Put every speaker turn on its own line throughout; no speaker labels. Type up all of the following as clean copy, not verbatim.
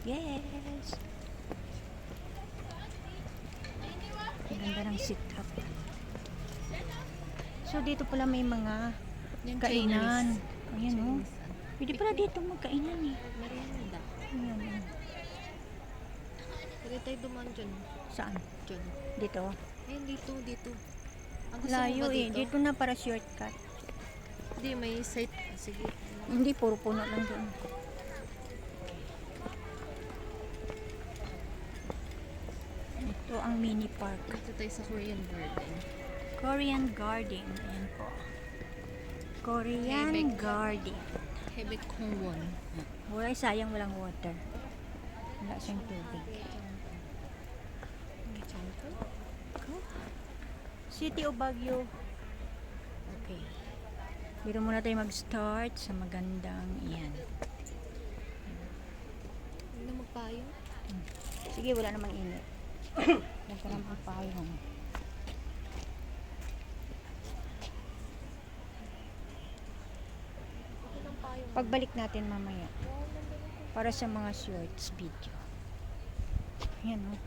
Yes. Ganda ng sit-up. So, dito pala may mga
Yung
kainan. Ayan, oh.
Chinese, ano.
Pwede pala dito magkainan, eh.
Merienda.
Ayan, oh.
Pwede tayo dumaan dyan.
Saan?
Dyan.
Dito?
Ayun, dito. Ang gusto mo
Layo,
ba
eh.
dito?
Dito na para shortcut.
Hindi, may site. Sige.
Hindi, puro puno lang doon. Ito ang mini park.
Dito tayo sa Korean Garden.
Korean Garden. Ayan po. Korean
Quebec.
Garden.
Quebec Hongwon.
Wala, sayang walang water. Wala siyang tubig. City of Baguio. Okay. Dito muna tayo mag-start sa magandang iyan.
Hindi na magpayo.
Sige, wala namang init. Huwag ka lang pagpayong. Pagbalik natin mamaya. Para sa mga shorts video. Ayan, oh.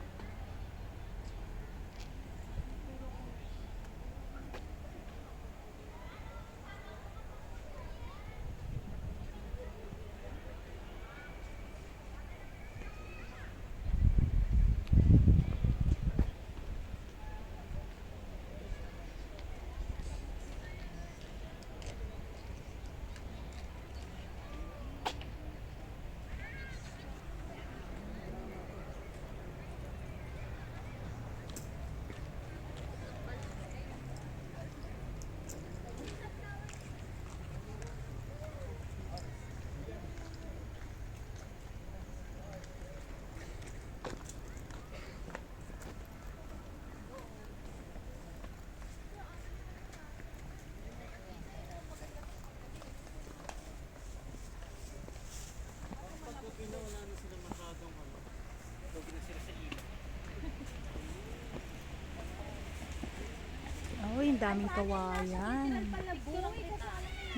Oh, yung daming kawayan.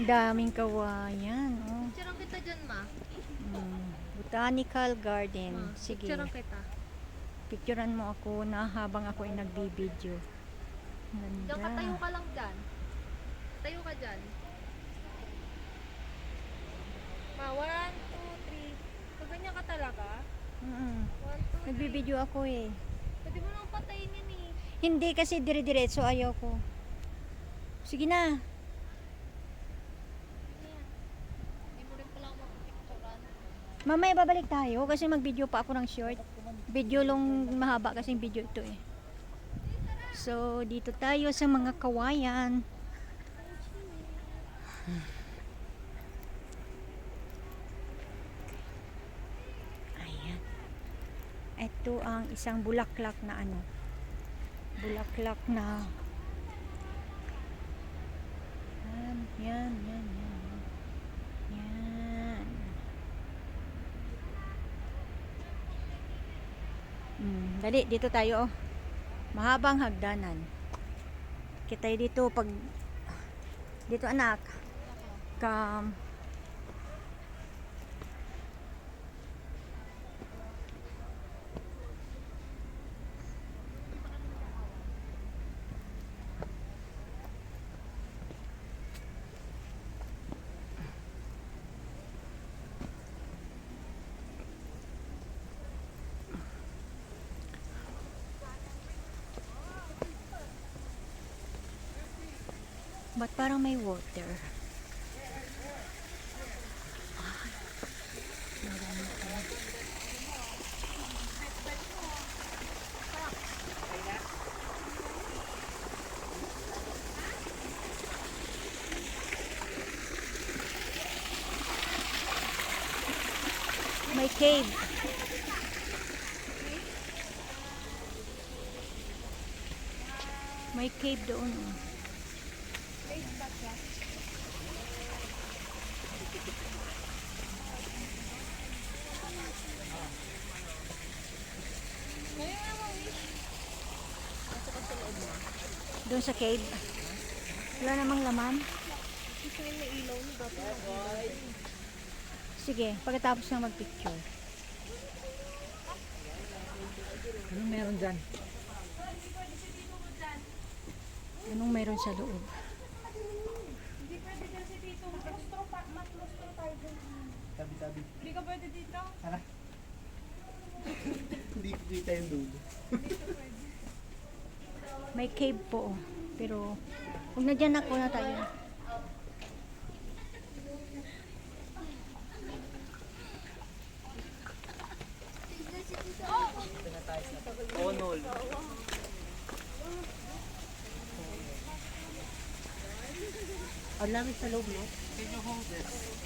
Daming kawayan. Oh.
Picturean kita dyan, ma.
Botanical Garden. Sige.
Picturean kita.
Picturean mo ako na habang ako ay nagbibideo.
Diyan ka, tayo
Ganda.
ka lang dyan. Tayo ka dyan. Ma, 1, 2, 3. Pag ganyan ka talaga? 1, 2, 3.
Nagbibideo ako eh.
Pwede mo nang patayin yan eh.
Hindi kasi dire-diretso ayaw ko. Sige na.
Hindi mo rin pala ako mapipicturean.
Mamaya babalik tayo kasi mag-video pa ako ng short. Video long mahaba kasi video ito eh. So, dito tayo sa mga kawayan. Ayan. Ito ang isang bulaklak na ano. Bulaklak na. Yan. Yan. Dali, dito tayo oh. Mahabang hagdanan. Kita dito pag dito anak. Come. Ba't parang may water? Marami pala. May cave. May cave doon. Oh. Doon sa cave. Wala namang laman.
Gusto yun may ilaw na dapat.
Sige, pagkatapos na magpicture.
Anong meron dyan?
Anong meron sa loob?
Hindi pwede dyan si Tito. Matlustro tayo dyan.
Tabi-tabi.
Hindi ka pwede dito.
Tara. Hindi ko kita yung dulo.
May cave po. Oh. Pero, huwag na dyan ako na tayo.
Onol.
Ang lamig sa loob, no?
Can you hold this?